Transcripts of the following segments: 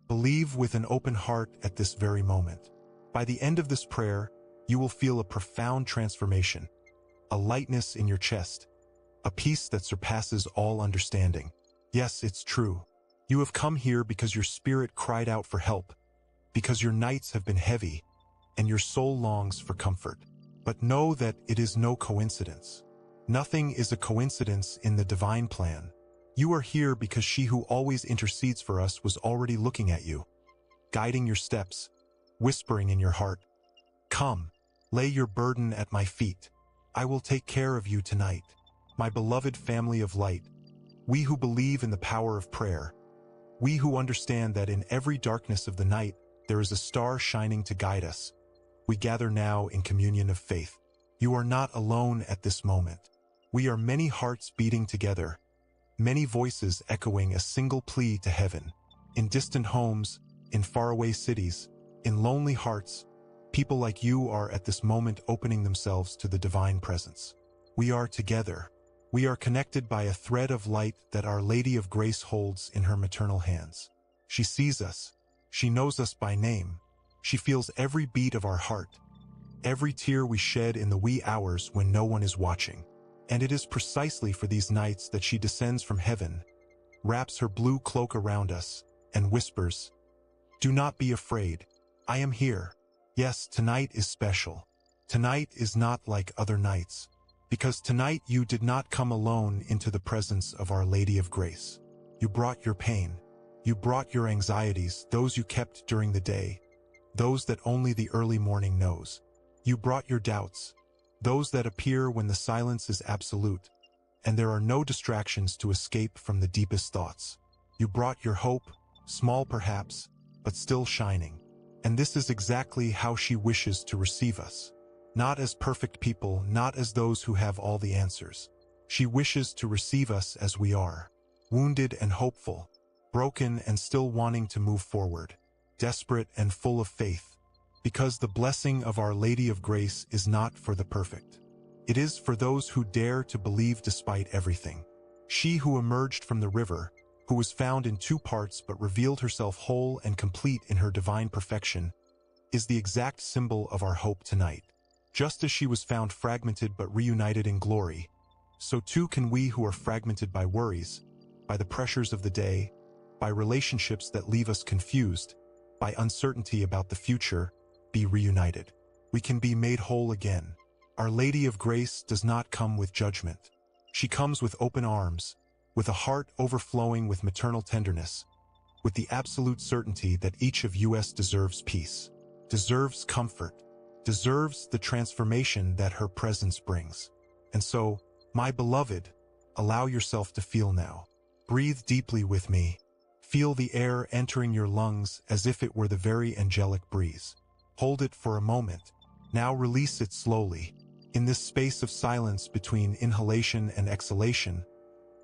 Believe with an open heart at this very moment. By the end of this prayer, you will feel a profound transformation, a lightness in your chest, a peace that surpasses all understanding. Yes, it's true. You have come here because your spirit cried out for help, because your nights have been heavy, and your soul longs for comfort. But know that it is no coincidence. Nothing is a coincidence in the divine plan. You are here because she who always intercedes for us was already looking at you, guiding your steps, whispering in your heart, "Come, lay your burden at my feet. I will take care of you tonight." My beloved family of light, we who believe in the power of prayer, we who understand that in every darkness of the night there is a star shining to guide us, we gather now in communion of faith. You are not alone at this moment. We are many hearts beating together, many voices echoing a single plea to heaven. In distant homes, in faraway cities, in lonely hearts, people like you are at this moment opening themselves to the divine presence. We are together. We are connected by a thread of light that Our Lady of Grace holds in her maternal hands. She sees us. She knows us by name. She feels every beat of our heart, every tear we shed in the wee hours when no one is watching. And it is precisely for these nights that she descends from heaven, wraps her blue cloak around us, and whispers, "Do not be afraid. I am here." Yes, tonight is special. Tonight is not like other nights, because tonight you did not come alone into the presence of Our Lady of Grace. You brought your pain. You brought your anxieties, those you kept during the day, those that only the early morning knows. You brought your doubts, those that appear when the silence is absolute, and there are no distractions to escape from the deepest thoughts. You brought your hope, small perhaps, but still shining. And this is exactly how she wishes to receive us. Not as perfect people, not as those who have all the answers. She wishes to receive us as we are, wounded and hopeful, broken and still wanting to move forward, desperate and full of faith, because the blessing of Our Lady of Grace is not for the perfect. It is for those who dare to believe despite everything. She who emerged from the river, who was found in two parts but revealed herself whole and complete in her divine perfection, is the exact symbol of our hope tonight. Just as she was found fragmented but reunited in glory, so too can we who are fragmented by worries, by the pressures of the day, by relationships that leave us confused, by uncertainty about the future, be reunited. We can be made whole again. Our Lady of Grace does not come with judgment. She comes with open arms, with a heart overflowing with maternal tenderness, with the absolute certainty that each of us deserves peace, deserves comfort, deserves the transformation that her presence brings. And so, my beloved, allow yourself to feel now. Breathe deeply with me. Feel the air entering your lungs as if it were the very angelic breeze. Hold it for a moment. Now release it slowly. In this space of silence between inhalation and exhalation,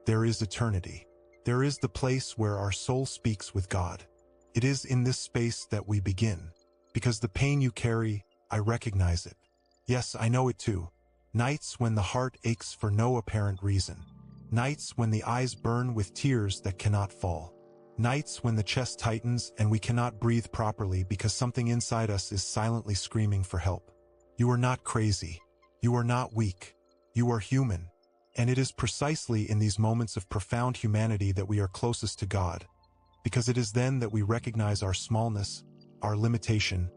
there is eternity. There is the place where our soul speaks with God. It is in this space that we begin. Because the pain you carry, I recognize it. Yes, I know it too. Nights when the heart aches for no apparent reason. Nights when the eyes burn with tears that cannot fall. Nights when the chest tightens and we cannot breathe properly because something inside us is silently screaming for help. You are not crazy. You are not weak. You are human. And it is precisely in these moments of profound humanity that we are closest to God, because it is then that we recognize our smallness, our limitation,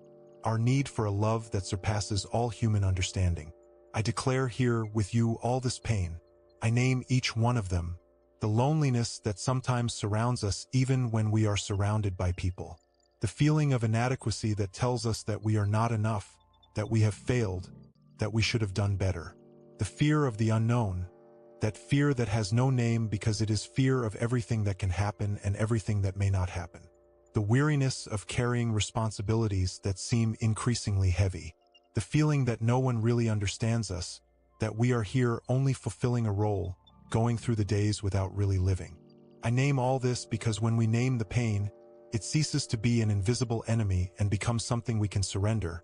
our need for a love that surpasses all human understanding. I declare here with you all this pain. I name each one of them, the loneliness that sometimes surrounds us even when we are surrounded by people, the feeling of inadequacy that tells us that we are not enough, that we have failed, that we should have done better, the fear of the unknown, that fear that has no name because it is fear of everything that can happen and everything that may not happen. The weariness of carrying responsibilities that seem increasingly heavy. The feeling that no one really understands us, that we are here only fulfilling a role, going through the days without really living. I name all this because when we name the pain, it ceases to be an invisible enemy and becomes something we can surrender,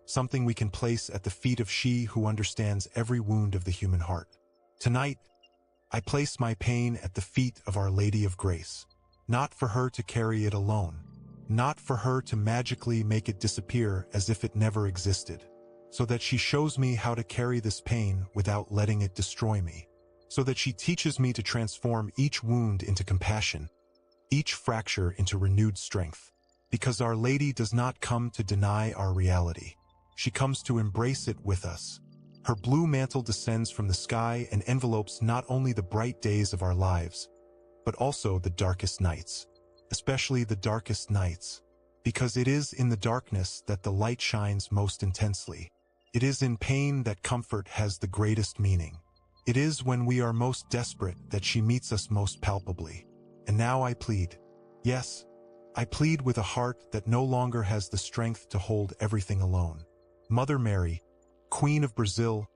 something we can place at the feet of she who understands every wound of the human heart. Tonight, I place my pain at the feet of Our Lady of Grace, not for her to carry it alone, not for her to magically make it disappear as if it never existed, so that she shows me how to carry this pain without letting it destroy me, so that she teaches me to transform each wound into compassion, each fracture into renewed strength. Because Our Lady does not come to deny our reality. She comes to embrace it with us. Her blue mantle descends from the sky and envelopes not only the bright days of our lives, but also the darkest nights, especially the darkest nights, because it is in the darkness that the light shines most intensely. It is in pain that comfort has the greatest meaning. It is when we are most desperate that she meets us most palpably. And now I plead. Yes, I plead with a heart that no longer has the strength to hold everything alone. Mother Mary, Queen of Brazil,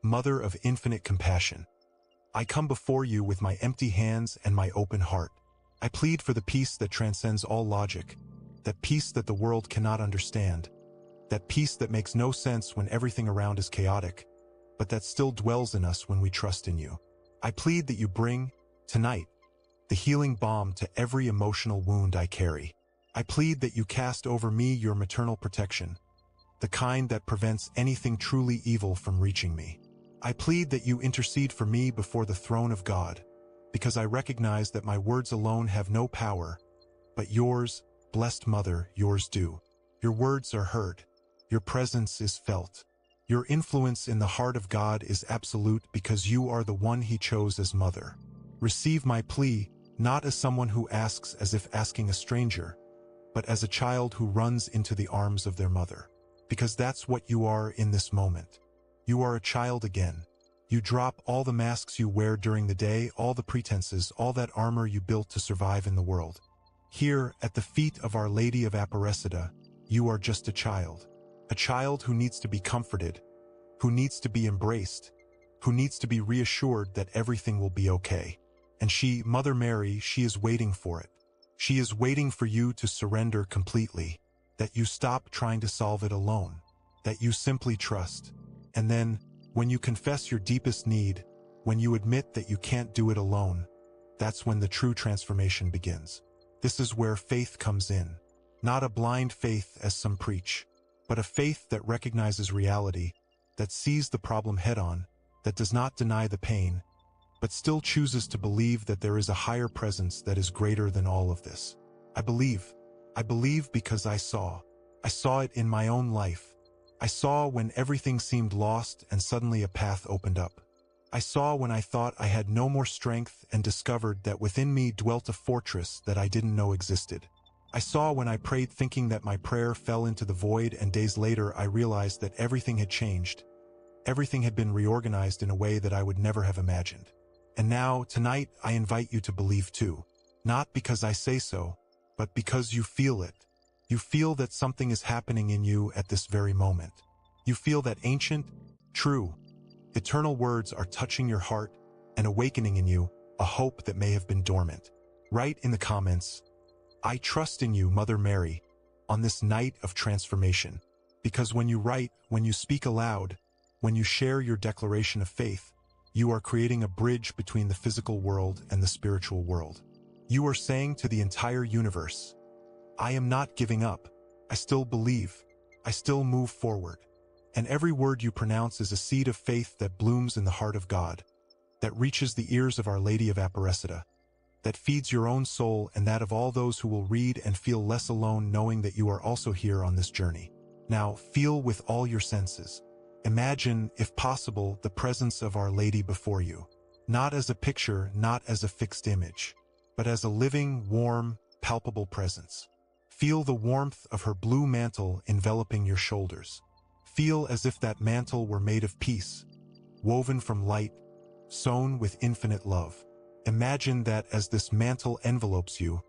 Mother of infinite compassion, I come before you with my empty hands and my open heart. I plead for the peace that transcends all logic, that peace that the world cannot understand, that peace that makes no sense when everything around is chaotic, but that still dwells in us when we trust in you. I plead that you bring, tonight, the healing balm to every emotional wound I carry. I plead that you cast over me your maternal protection, the kind that prevents anything truly evil from reaching me. I plead that you intercede for me before the throne of God, because I recognize that my words alone have no power, but yours, blessed Mother, yours do. Your words are heard. Your presence is felt. Your influence in the heart of God is absolute because you are the one He chose as Mother. Receive my plea, not as someone who asks as if asking a stranger, but as a child who runs into the arms of their mother. Because that's what you are in this moment. You are a child again. You drop all the masks you wear during the day, all the pretenses, all that armor you built to survive in the world. Here, at the feet of Our Lady of Aparecida, you are just a child who needs to be comforted, who needs to be embraced, who needs to be reassured that everything will be okay. And she, Mother Mary, she is waiting for it. She is waiting for you to surrender completely, that you stop trying to solve it alone, that you simply trust. And then, when you confess your deepest need, when you admit that you can't do it alone, that's when the true transformation begins. This is where faith comes in. Not a blind faith as some preach, but a faith that recognizes reality, that sees the problem head-on, that does not deny the pain, but still chooses to believe that there is a higher presence that is greater than all of this. I believe because I saw it in my own life. I saw when everything seemed lost and suddenly a path opened up. I saw when I thought I had no more strength and discovered that within me dwelt a fortress that I didn't know existed. I saw when I prayed thinking that my prayer fell into the void, and days later I realized that everything had changed. Everything had been reorganized in a way that I would never have imagined. And now, tonight, I invite you to believe too. Not because I say so, but because you feel it. You feel that something is happening in you at this very moment. You feel that ancient, true, eternal words are touching your heart and awakening in you a hope that may have been dormant. Write in the comments, I trust in you, Mother Mary, on this night of transformation. Because when you write, when you speak aloud, when you share your declaration of faith, you are creating a bridge between the physical world and the spiritual world. You are saying to the entire universe, I am not giving up. I still believe. I still move forward. And every word you pronounce is a seed of faith that blooms in the heart of God, that reaches the ears of Our Lady of Aparecida, that feeds your own soul and that of all those who will read and feel less alone knowing that you are also here on this journey. Now, feel with all your senses. Imagine, if possible, the presence of Our Lady before you, not as a picture, not as a fixed image, but as a living, warm, palpable presence. Feel the warmth of her blue mantle enveloping your shoulders. Feel as if that mantle were made of peace, woven from light, sewn with infinite love. Imagine that as this mantle envelopes you,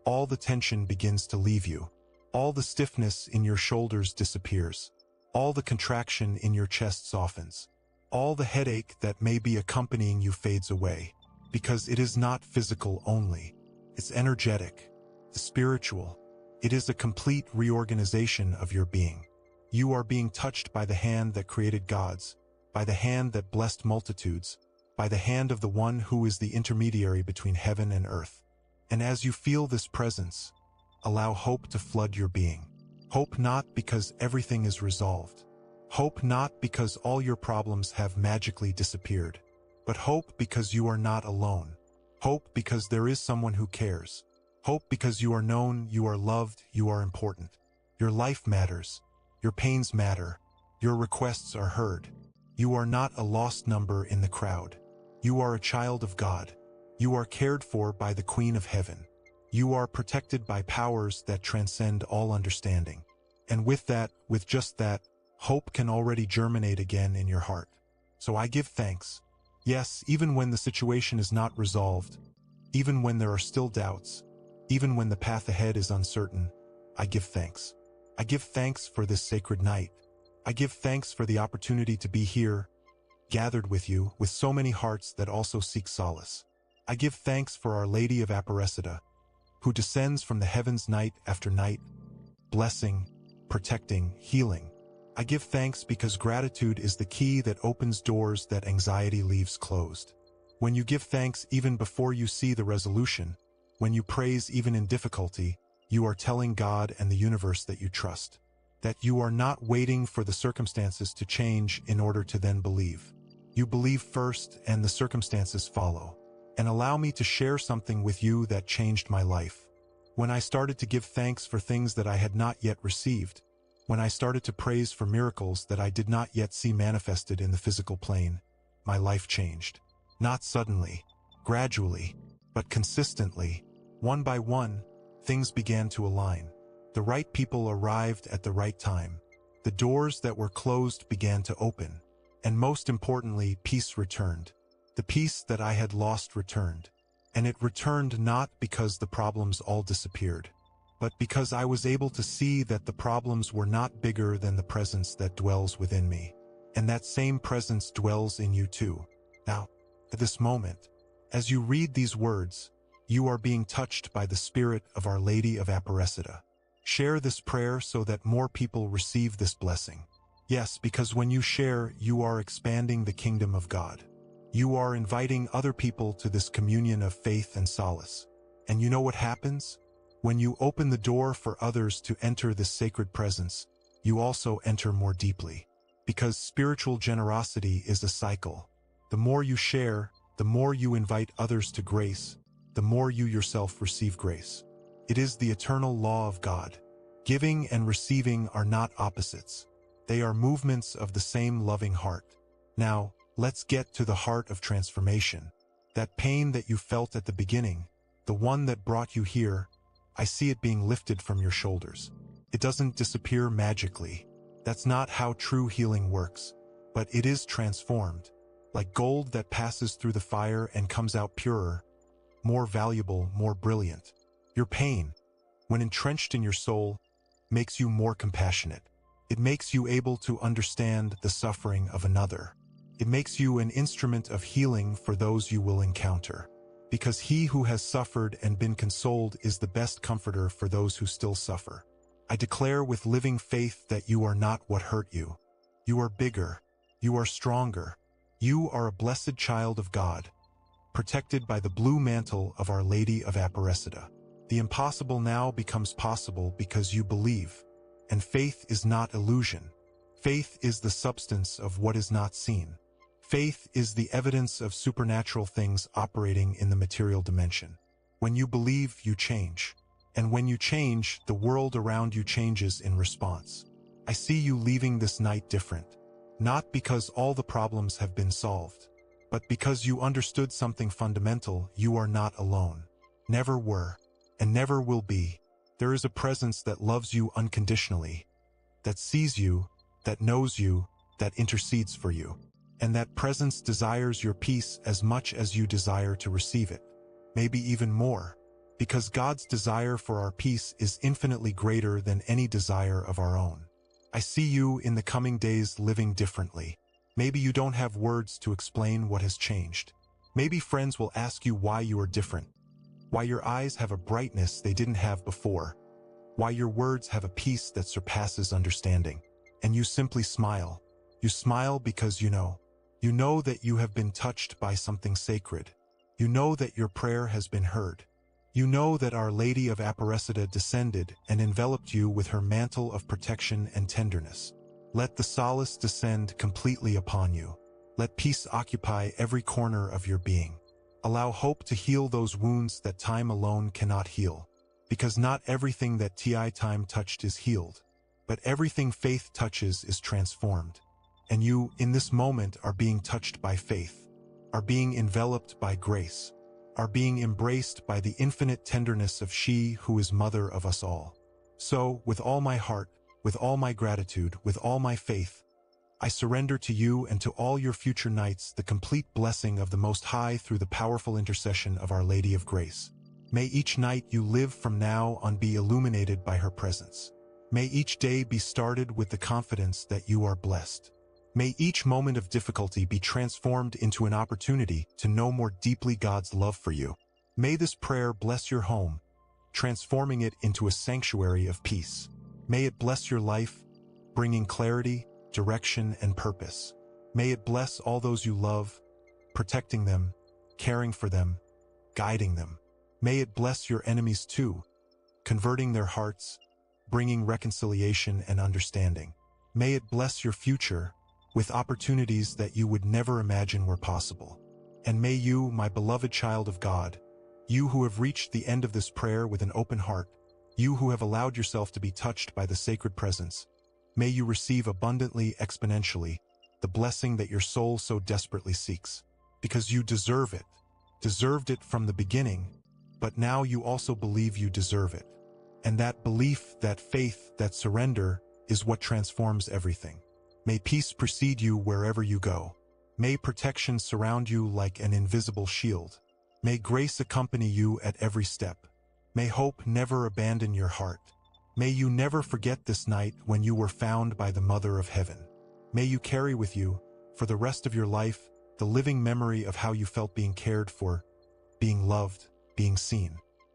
all the tension begins to leave you. All the stiffness in your shoulders disappears. All the contraction in your chest softens. All the headache that may be accompanying you fades away. Because it is not physical only. It's energetic, spiritual. It is a complete reorganization of your being. You are being touched by the hand that created gods, by the hand that blessed multitudes, by the hand of the one who is the intermediary between heaven and earth. And as you feel this presence, allow hope to flood your being. Hope not because everything is resolved. Hope not because all your problems have magically disappeared. But hope because you are not alone. Hope because there is someone who cares. Hope because you are known, you are loved, you are important. Your life matters. Your pains matter. Your requests are heard. You are not a lost number in the crowd. You are a child of God. You are cared for by the Queen of Heaven. You are protected by powers that transcend all understanding. And with just that, hope can already germinate again in your heart. So I give thanks. Yes, even when the situation is not resolved, even when there are still doubts, even when the path ahead is uncertain, I give thanks. I give thanks for this sacred night. I give thanks for the opportunity to be here, gathered with you, with so many hearts that also seek solace. I give thanks for Our Lady of Aparecida, who descends from the heavens night after night, blessing, protecting, healing. I give thanks because gratitude is the key that opens doors that anxiety leaves closed. When you give thanks even before you see the resolution, when you praise even in difficulty, you are telling God and the universe that you trust, that you are not waiting for the circumstances to change in order to then believe. You believe first and the circumstances follow. And allow me to share something with you that changed my life. When I started to give thanks for things that I had not yet received, when I started to praise for miracles that I did not yet see manifested in the physical plane, my life changed. Not suddenly, gradually, but consistently, one by one, things began to align. The right people arrived at the right time. The doors that were closed began to open. And most importantly, peace returned. The peace that I had lost returned. And it returned not because the problems all disappeared, but because I was able to see that the problems were not bigger than the presence that dwells within me. And that same presence dwells in you too. Now, at this moment, as you read these words, you are being touched by the Spirit of Our Lady of Aparecida. Share this prayer so that more people receive this blessing. Yes, because when you share, you are expanding the kingdom of God. You are inviting other people to this communion of faith and solace. And you know what happens? When you open the door for others to enter this sacred presence, you also enter more deeply. Because spiritual generosity is a cycle. The more you share, the more you invite others to grace, the more you yourself receive grace. It is the eternal law of God. Giving and receiving are not opposites. They are movements of the same loving heart. Now, let's get to the heart of transformation. That pain that you felt at the beginning, the one that brought you here, I see it being lifted from your shoulders. It doesn't disappear magically. That's not how true healing works. But it is transformed, like gold that passes through the fire and comes out purer, more valuable, more brilliant. Your pain, when entrenched in your soul, makes you more compassionate. It makes you able to understand the suffering of another. It makes you an instrument of healing for those you will encounter. Because he who has suffered and been consoled is the best comforter for those who still suffer. I declare with living faith that you are not what hurt you. You are bigger. You are stronger. You are a blessed child of God, protected by the blue mantle of Our Lady of Aparecida. The impossible now becomes possible because you believe. And faith is not illusion. Faith is the substance of what is not seen. Faith is the evidence of supernatural things operating in the material dimension. When you believe, you change. And when you change, the world around you changes in response. I see you leaving this night different. Not because all the problems have been solved, but because you understood something fundamental: you are not alone. Never were, and never will be. There is a presence that loves you unconditionally, that sees you, that knows you, that intercedes for you. And that presence desires your peace as much as you desire to receive it. Maybe even more, because God's desire for our peace is infinitely greater than any desire of our own. I see you in the coming days living differently. Maybe you don't have words to explain what has changed. Maybe friends will ask you why you are different, why your eyes have a brightness they didn't have before, why your words have a peace that surpasses understanding. And you simply smile. You smile because you know. You know that you have been touched by something sacred. You know that your prayer has been heard. You know that Our Lady of Aparecida descended and enveloped you with her mantle of protection and tenderness. Let the solace descend completely upon you. Let peace occupy every corner of your being. Allow hope to heal those wounds that time alone cannot heal. Because not everything that time touched is healed, but everything faith touches is transformed. And you, in this moment, are being touched by faith, are being enveloped by grace, are being embraced by the infinite tenderness of she who is mother of us all. So, with all my heart, with all my gratitude, with all my faith, I surrender to you and to all your future nights the complete blessing of the Most High through the powerful intercession of Our Lady of Grace. May each night you live from now on be illuminated by her presence. May each day be started with the confidence that you are blessed. May each moment of difficulty be transformed into an opportunity to know more deeply God's love for you. May this prayer bless your home, transforming it into a sanctuary of peace. May it bless your life, bringing clarity, direction, and purpose. May it bless all those you love, protecting them, caring for them, guiding them. May it bless your enemies too, converting their hearts, bringing reconciliation and understanding. May it bless your future, with opportunities that you would never imagine were possible. And may you, my beloved child of God, you who have reached the end of this prayer with an open heart, you who have allowed yourself to be touched by the sacred presence, may you receive abundantly, exponentially, the blessing that your soul so desperately seeks. Because you deserve it, deserved it from the beginning, but now you also believe you deserve it. And that belief, that faith, that surrender is what transforms everything. May peace precede you wherever you go. May protection surround you like an invisible shield. May grace accompany you at every step. May hope never abandon your heart. May you never forget this night when you were found by the Mother of Heaven. May you carry with you, for the rest of your life, the living memory of how you felt being cared for, being loved, being seen.